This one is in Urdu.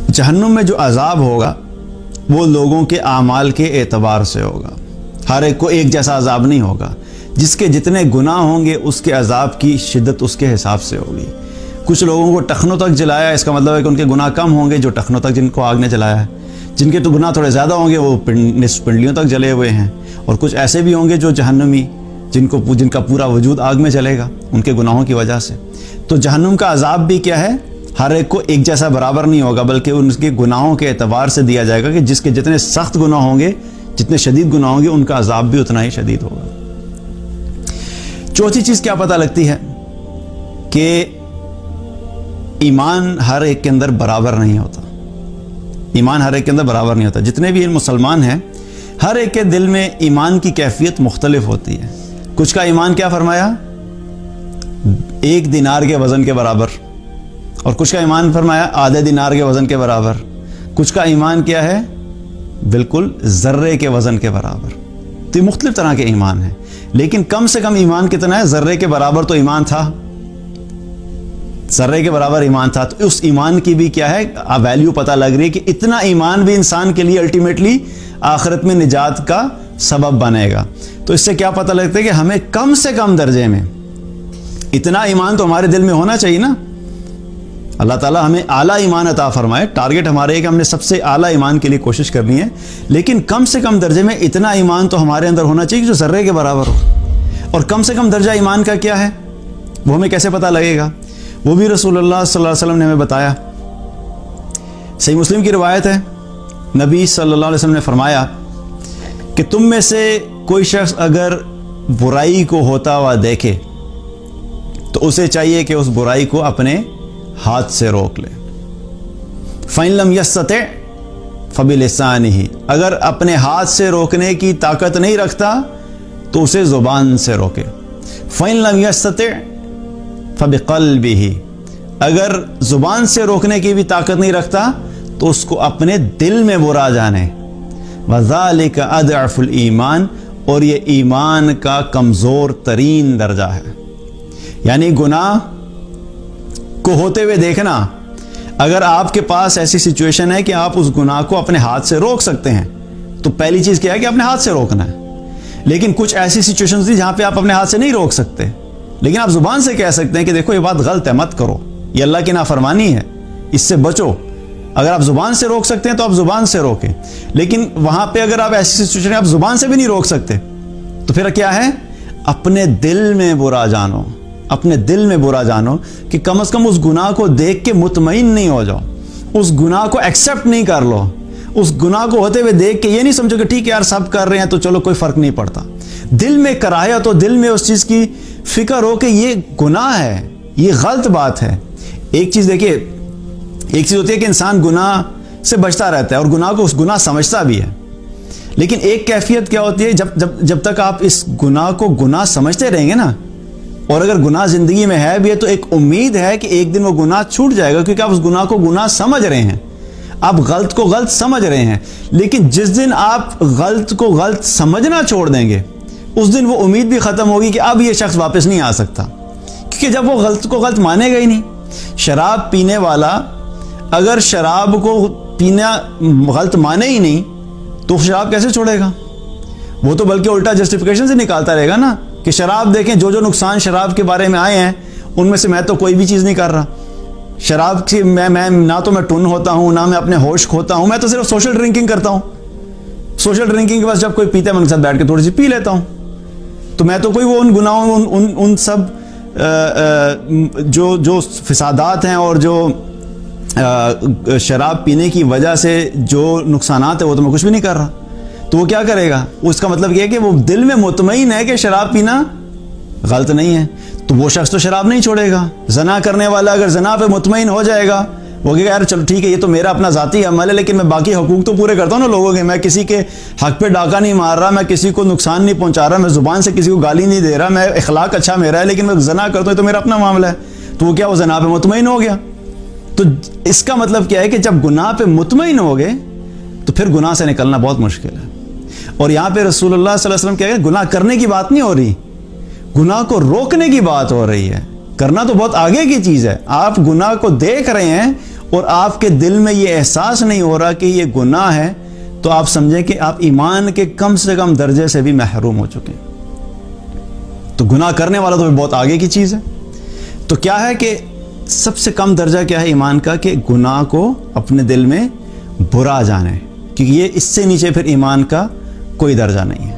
جہنم میں جو عذاب ہوگا وہ لوگوں کے اعمال کے اعتبار سے ہوگا. ہر ایک کو ایک جیسا عذاب نہیں ہوگا. جس کے جتنے گناہ ہوں گے اس کے عذاب کی شدت اس کے حساب سے ہوگی. کچھ لوگوں کو ٹخنوں تک جلایا، اس کا مطلب ہے کہ ان کے گناہ کم ہوں گے جو ٹخنوں تک جن کو آگ نے جلایا ہے. جن کے تو گناہ تھوڑے زیادہ ہوں گے وہ نصف پنڈلیوں تک جلے ہوئے ہیں. اور کچھ ایسے بھی ہوں گے جو جہنمی، جن کا پورا وجود آگ میں جلے گا ان کے گناہوں کی وجہ سے. تو جہنم کا عذاب بھی کیا ہے، ہر ایک کو ایک جیسا برابر نہیں ہوگا، بلکہ ان کے گناہوں کے اعتبار سے دیا جائے گا کہ جس کے جتنے سخت گناہ ہوں گے، جتنے شدید گناہ ہوں گے، ان کا عذاب بھی اتنا ہی شدید ہوگا. چوتھی چیز کیا پتہ لگتی ہے کہ ایمان ہر ایک کے اندر برابر نہیں ہوتا. ایمان ہر ایک کے اندر برابر نہیں ہوتا. جتنے بھی مسلمان ہیں ہر ایک کے دل میں ایمان کی کیفیت مختلف ہوتی ہے. کچھ کا ایمان کیا فرمایا، 1 دینار کے وزن کے برابر، اور کچھ کا ایمان فرمایا آدھے دینار کے وزن کے برابر. کچھ کا ایمان کیا ہے، بالکل ذرے کے وزن کے برابر. تو یہ مختلف طرح کے ایمان ہیں، لیکن کم سے کم ایمان کتنا ہے، ذرے کے برابر تو ایمان تھا. ذرے کے برابر ایمان تھا. تو اس ایمان کی بھی کیا ہے ویلیو پتہ لگ رہی ہے کہ اتنا ایمان بھی انسان کے لیے الٹیمیٹلی آخرت میں نجات کا سبب بنے گا. تو اس سے کیا پتہ لگتا ہے کہ ہمیں کم سے کم درجے میں اتنا ایمان تو ہمارے دل میں ہونا چاہیے نا. اللہ تعالیٰ ہمیں اعلیٰ ایمان عطا فرمائے. ٹارگٹ ہمارے ہے کہ ہم نے سب سے اعلیٰ ایمان کے لیے کوشش کرنی ہے، لیکن کم سے کم درجے میں اتنا ایمان تو ہمارے اندر ہونا چاہیے جو ذرے کے برابر ہو. اور کم سے کم درجہ ایمان کا کیا ہے وہ ہمیں کیسے پتہ لگے گا، وہ بھی رسول اللہ صلی اللہ علیہ وسلم نے ہمیں بتایا. صحیح مسلم کی روایت ہے، نبی صلی اللہ علیہ وسلم نے فرمایا کہ تم میں سے کوئی شخص اگر برائی کو ہوتا ہوا دیکھے تو اسے چاہیے کہ اس برائی کو اپنے ہاتھ سے روک لے. فَإِن لَمْ يَسْتَطِعْ فَبِلِسَانِهِ، اگر اپنے ہاتھ سے روکنے کی طاقت نہیں رکھتا تو اسے زبان سے روکے. فَإِن لَمْ يَسْتَطِعْ فَبِقَلْبِهِ، اگر زبان سے روکنے کی بھی طاقت نہیں رکھتا تو اس کو اپنے دل میں برا جانے. وَذَلِكَ أَضْعَفُ الْإِيمَانِ، اور یہ ایمان کا کمزور ترین درجہ ہے. یعنی گناہ کو ہوتے ہوئے دیکھنا، اگر آپ کے پاس ایسی سچویشن ہے کہ آپ اس گناہ کو اپنے ہاتھ سے روک سکتے ہیں تو پہلی چیز کیا ہے کہ اپنے ہاتھ سے روکنا ہے. لیکن کچھ ایسی سچویشن تھی جہاں پہ آپ اپنے ہاتھ سے نہیں روک سکتے، لیکن آپ زبان سے کہہ سکتے ہیں کہ دیکھو یہ بات غلط ہے، مت کرو، یہ اللہ کی نافرمانی ہے، اس سے بچو. اگر آپ زبان سے روک سکتے ہیں تو آپ زبان سے روکیں. لیکن وہاں پہ اگر آپ ایسی سچویشن آپ زبان سے بھی نہیں روک سکتے تو پھر کیا ہے، اپنے دل میں برا جانو. اپنے دل میں برا جانو کہ کم از کم اس گناہ کو دیکھ کے مطمئن نہیں ہو جاؤ، اس گناہ کو ایکسیپٹ نہیں کر لو. اس گناہ کو ہوتے ہوئے دیکھ کے یہ نہیں سمجھو کہ ٹھیک ہے یار سب کر رہے ہیں تو چلو کوئی فرق نہیں پڑتا. دل میں کراہت ہو، دل میں اس چیز کی فکر ہو کہ یہ گناہ ہے، یہ غلط بات ہے. ایک چیز دیکھیے، ایک چیز ہوتی ہے کہ انسان گناہ سے بچتا رہتا ہے اور گناہ کو اس گناہ سمجھتا بھی ہے. لیکن ایک کیفیت کیا ہوتی ہے، جب تک آپ اس گناہ کو گناہ سمجھتے رہیں گے نا، اور اگر گناہ زندگی میں ہے بھی ہے تو ایک امید ہے کہ ایک دن وہ گناہ چھوٹ جائے گا، کیونکہ آپ اس گناہ کو گناہ سمجھ رہے ہیں، آپ غلط کو غلط سمجھ رہے ہیں. لیکن جس دن آپ غلط کو غلط سمجھنا چھوڑ دیں گے اس دن وہ امید بھی ختم ہوگی کہ اب یہ شخص واپس نہیں آ سکتا، کیونکہ جب وہ غلط کو غلط مانے گا ہی نہیں. شراب پینے والا اگر شراب کو پینا غلط مانے ہی نہیں تو شراب کیسے چھوڑے گا؟ وہ تو بلکہ الٹا جسٹیفیکیشن سے نکالتا رہے گا نا کہ شراب دیکھیں جو نقصان شراب کے بارے میں آئے ہیں ان میں سے میں تو کوئی بھی چیز نہیں کر رہا. شراب کی میں نہ تو میں ٹن ہوتا ہوں، نہ میں اپنے ہوش کھوتا ہوں، میں تو صرف سوشل ڈرنکنگ کرتا ہوں. سوشل ڈرنکنگ کے بعد جب کوئی پیتا ہے میں ان کے ساتھ بیٹھ کے تھوڑی سی پی لیتا ہوں. تو میں تو کوئی وہ ان گناہوں ان سب جو فسادات ہیں اور جو شراب پینے کی وجہ سے جو نقصانات ہیں وہ تو میں کچھ بھی نہیں کر رہا. تو وہ کیا کرے گا؟ اس کا مطلب یہ ہے کہ وہ دل میں مطمئن ہے کہ شراب پینا غلط نہیں ہے، تو وہ شخص تو شراب نہیں چھوڑے گا. زنا کرنے والا اگر زنا پہ مطمئن ہو جائے گا، وہ کہے گا یار چلو ٹھیک ہے یہ تو میرا اپنا ذاتی عمل ہے لیکن میں باقی حقوق تو پورے کرتا ہوں نا لوگوں کے، میں کسی کے حق پہ ڈاکہ نہیں مار رہا، میں کسی کو نقصان نہیں پہنچا رہا، میں زبان سے کسی کو گالی نہیں دے رہا، میں اخلاق اچھا میرا ہے، لیکن میں زنا کرتا ہوں تو میرا اپنا معاملہ ہے. تو وہ کیا، وہ زنا پہ مطمئن ہو گیا. تو اس کا مطلب کیا ہے کہ جب گناہ پہ مطمئن ہو گئے تو پھر گناہ سے نکلنا بہت مشکل ہے. اور یہاں پہ رسول اللہ صلی اللہ علیہ وسلم کیا ہے، گناہ کرنے کی بات نہیں ہو رہی، گناہ کو روکنے کی بات ہو رہی ہے. کرنا تو بہت آگے کی چیز ہے. آپ گناہ کو دیکھ رہے ہیں اور آپ کے دل میں یہ احساس نہیں ہو رہا کہ یہ گناہ ہے، تو آپ سمجھیں کہ آپ ایمان کے کم سے کم درجے سے بھی محروم ہو چکے ہیں۔ تو گناہ کرنے والا تو بہت آگے کی چیز ہے۔ تو کیا ہے کہ سب سے کم درجہ کیا ہے ایمان کا؟ کہ گناہ کو اپنے دل میں برا جانے، کیونکہ یہ اس سے نیچے پھر ایمان کا کوئی درجہ نہیں ہے۔